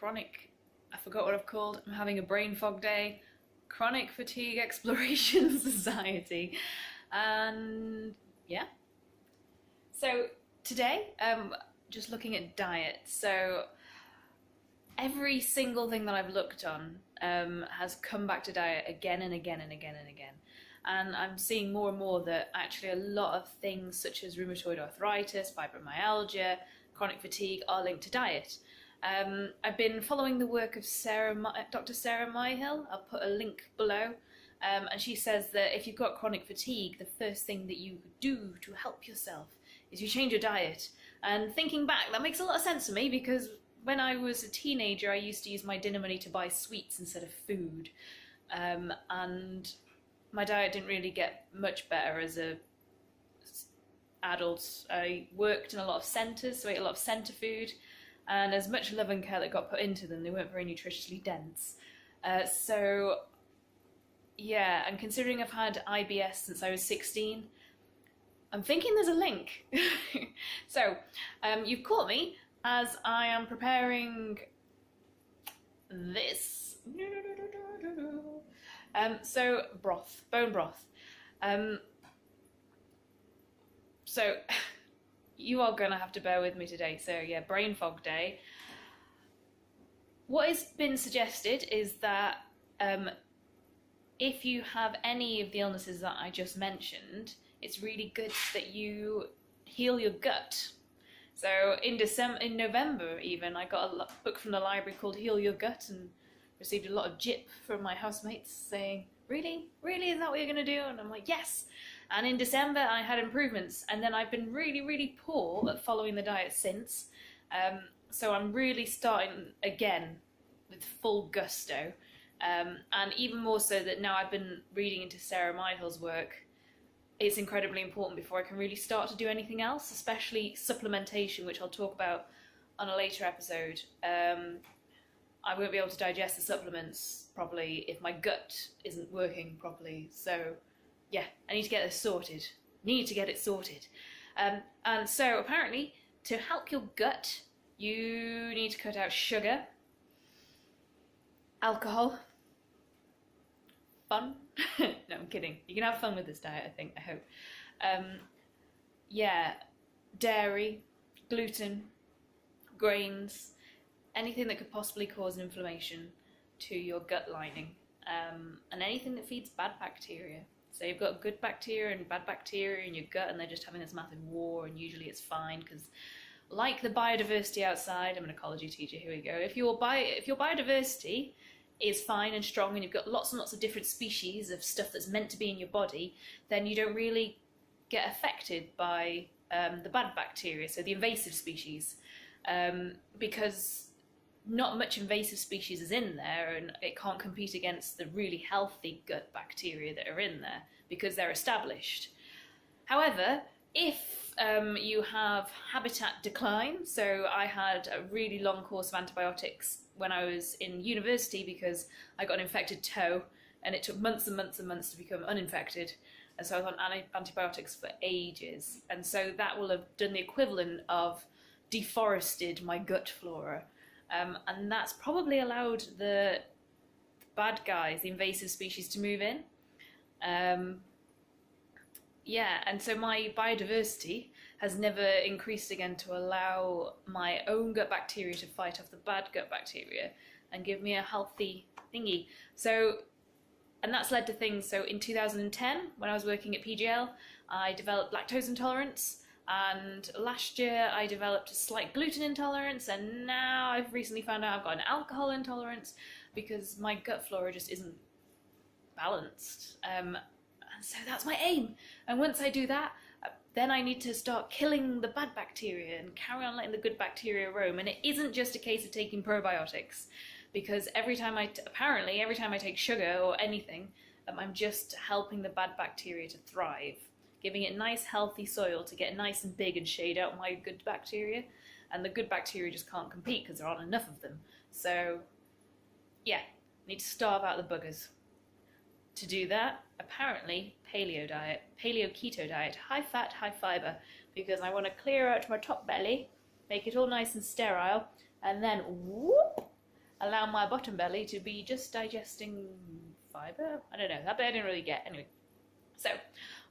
I forgot what I've called, I'm having a brain fog day, chronic fatigue exploration society, and yeah. So today, just looking at diet. So every single thing that I've looked on has come back to diet again and again and again and again. And I'm seeing more and more that actually a lot of things such as rheumatoid arthritis, fibromyalgia, chronic fatigue are linked to diet. I've been following the work of Dr. Sarah Myhill. I'll put a link below. And she says that if you've got chronic fatigue, the first thing that you do to help yourself is you change your diet. And thinking back, that makes a lot of sense to me, because when I was a teenager, I used to use my dinner money to buy sweets instead of food. And my diet didn't really get much better as a adult. I worked in a lot of centres, so I ate a lot of centre food, and as much love and care that got put into them, they weren't very nutritionally dense. So yeah, and considering I've had IBS since I was 16, I'm thinking there's a link. So you've caught me as I am preparing this. So broth, bone broth. So you are gonna have to bear with me today. So yeah, brain fog day. What has been suggested is that if you have any of the illnesses that I just mentioned, it's really good that you heal your gut. So in November even, I got a book from the library called Heal Your Gut, and received a lot of jip from my housemates saying, really? Really, is that what you're gonna do? And I'm like, yes. And in December I had improvements, and then I've been really, really poor at following the diet since. So I'm really starting again with full gusto. And even more so that now I've been reading into Sarah Myhill's work, it's incredibly important before I can really start to do anything else, especially supplementation, which I'll talk about on a later episode. I won't be able to digest the supplements properly if my gut isn't working properly. So yeah, I need to get this sorted. Need to get it sorted. And so apparently to help your gut, you need to cut out sugar, alcohol, fun. No, I'm kidding. You can have fun with this diet, I hope. Yeah, dairy, gluten, grains, anything that could possibly cause an inflammation to your gut lining, and anything that feeds bad bacteria. So you've got good bacteria and bad bacteria in your gut, and they're just having this massive war, and usually it's fine because, like the biodiversity outside, I'm an ecology teacher, here we go. If your biodiversity is fine and strong and you've got lots and lots of different species of stuff that's meant to be in your body, then you don't really get affected by the bad bacteria, so the invasive species, because not much invasive species is in there, and it can't compete against the really healthy gut bacteria that are in there because they're established. However, if you have habitat decline, so I had a really long course of antibiotics when I was in university because I got an infected toe, and it took months and months and months to become uninfected, and so I was on antibiotics for ages, and so that will have done the equivalent of deforested my gut flora, and that's probably allowed the bad guys, the invasive species, to move in. Yeah, and so my biodiversity has never increased again to allow my own gut bacteria to fight off the bad gut bacteria and give me a healthy thingy. So, and that's led to things. So in 2010, when I was working at PGL, I developed lactose intolerance, and last year I developed a slight gluten intolerance, and now I've recently found out I've got an alcohol intolerance because my gut flora just isn't balanced. And so that's my aim. And once I do that, then I need to start killing the bad bacteria and carry on letting the good bacteria roam. And it isn't just a case of taking probiotics, because apparently every time I take sugar or anything, I'm just helping the bad bacteria to thrive, giving it nice healthy soil to get nice and big and shade out my good bacteria. And the good bacteria just can't compete because there aren't enough of them. So yeah, need to starve out the buggers. To do that, apparently, paleo keto diet, high fat, high fiber, because I want to clear out my top belly, make it all nice and sterile, and then whoop, allow my bottom belly to be just digesting fibre. I don't know, that bit I didn't really get. Anyway, so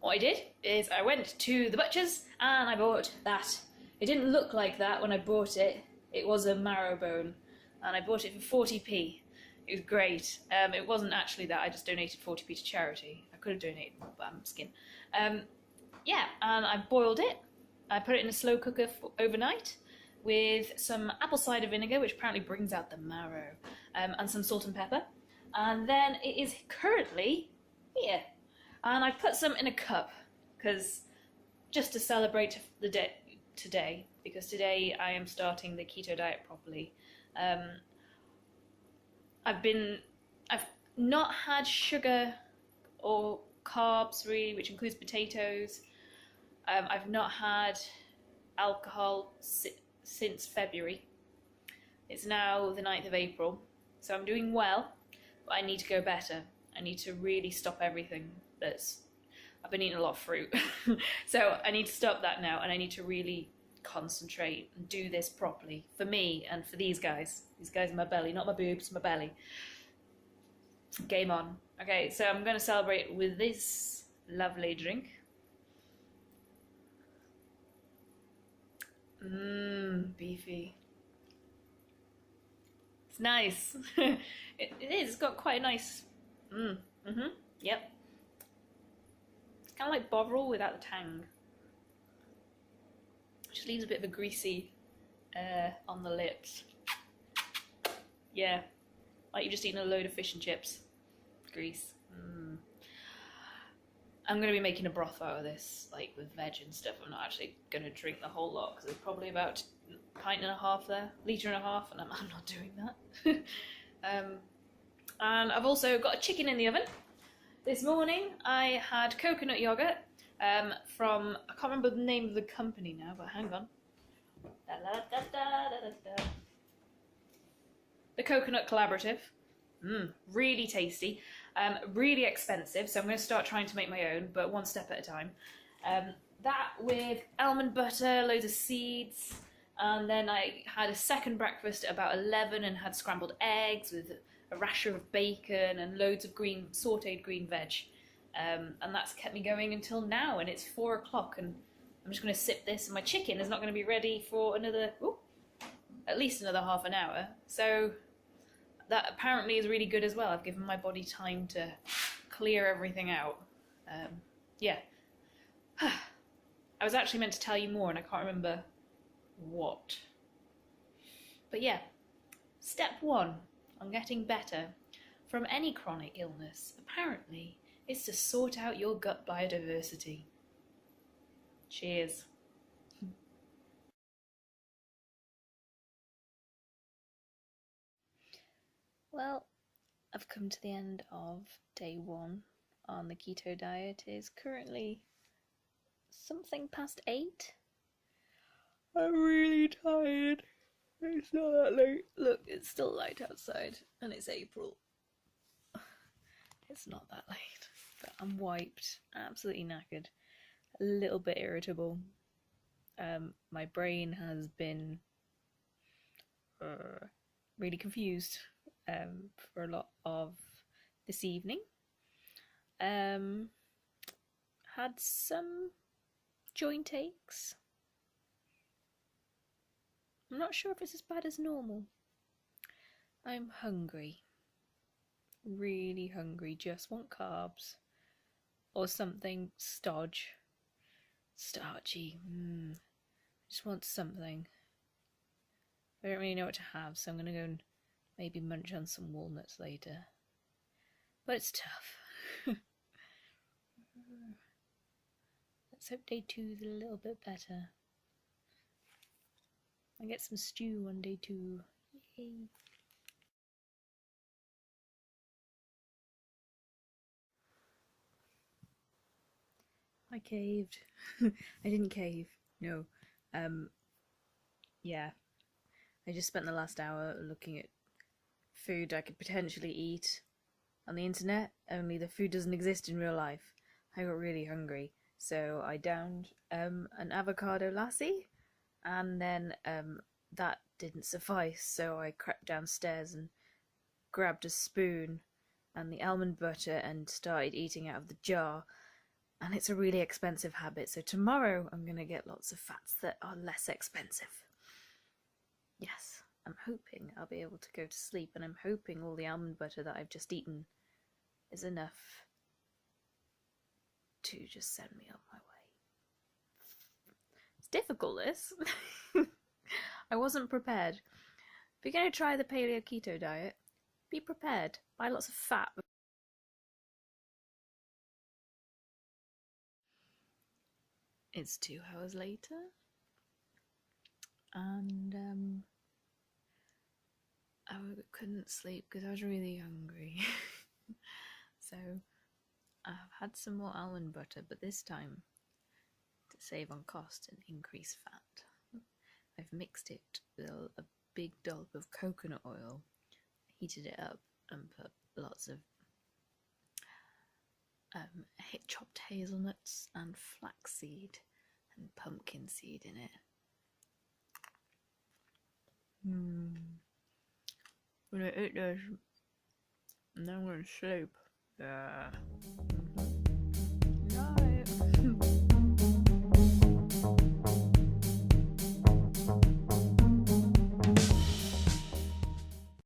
what I did is I went to the butcher's and I bought that. It didn't look like that when I bought it. It was a marrow bone, and I bought it for 40p. It was great. It wasn't actually that, I just donated 40p to charity. I could have donated more, but I'm skin. Yeah, and I boiled it. I put it in a slow cooker overnight with some apple cider vinegar, which apparently brings out the marrow, and some salt and pepper. And then it is currently here. And I put some in a cup, because just to celebrate the day today, because today I am starting the keto diet properly. I've not had sugar or carbs really, which includes potatoes. I've not had alcohol since February. It's now the 9th of April, so I'm doing well, but I need to go better. I need to really stop everything I've been eating a lot of fruit. So I need to stop that now, and I need to really concentrate and do this properly for me and for these guys. These guys in my belly, not my boobs, my belly. Game on. Okay, so I'm going to celebrate with this lovely drink. Beefy. It's nice. It is. It's got quite a nice. Yep. It's kind of like Bovril without the tang. Just leaves a bit of a greasy on the lips. Yeah, like you've just eaten a load of fish and chips. Grease. I'm going to be making a broth out of this, like with veg and stuff. I'm not actually going to drink the whole lot, because there's probably about a pint and a half there, litre and a half, and I'm not doing that. And I've also got a chicken in the oven. This morning I had coconut yogurt from, I can't remember the name of the company now, but hang on. The Coconut Collaborative. Really tasty. Really expensive, so I'm going to start trying to make my own, but one step at a time. That with almond butter, loads of seeds, and then I had a second breakfast at about 11 and had scrambled eggs with a rasher of bacon and loads of sautéed green veg. And that's kept me going until now, and it's 4 o'clock, and I'm just going to sip this, and my chicken is not going to be ready for at least another half an hour. So that apparently is really good as well. I've given my body time to clear everything out. Yeah. I was actually meant to tell you more and I can't remember what. But yeah, step 1 on getting better from any chronic illness, apparently, is to sort out your gut biodiversity. Cheers. Well, I've come to the end of day 1 on the keto diet. It is currently something past 8. I'm really tired. It's not that late. Look, it's still light outside and it's April. It's not that late, but I'm wiped, absolutely knackered, a little bit irritable. My brain has been really confused for a lot of this evening. Had some joint aches. I'm not sure if it's as bad as normal. I'm hungry. Really hungry. Just want carbs. Or something starchy. Just want something. I don't really know what to have, so I'm going to go and maybe munch on some walnuts later. But it's tough. Let's hope day 2 is a little bit better. I get some stew on day 2. Yay! I caved. I didn't cave. No. Yeah. I just spent the last hour looking at food I could potentially eat on the internet, only the food doesn't exist in real life. I got really hungry, so I downed an avocado lassi, and then that didn't suffice, so I crept downstairs and grabbed a spoon and the almond butter and started eating out of the jar. And it's a really expensive habit, so tomorrow I'm going to get lots of fats that are less expensive. Yes, I'm hoping I'll be able to go to sleep, and I'm hoping all the almond butter that I've just eaten is enough to just send me on my way. It's difficult, this. I wasn't prepared. If you're going to try the Paleo Keto diet, be prepared. Buy lots of fat. It's 2 hours later, and I couldn't sleep because I was really hungry. So I've had some more almond butter, but this time, to save on cost and increase fat, I've mixed it with a big dollop of coconut oil, heated it up, and put lots of chopped hazelnuts and flaxseed and pumpkin seed in it. When I eat this, and then I'm going to sleep. Yeah.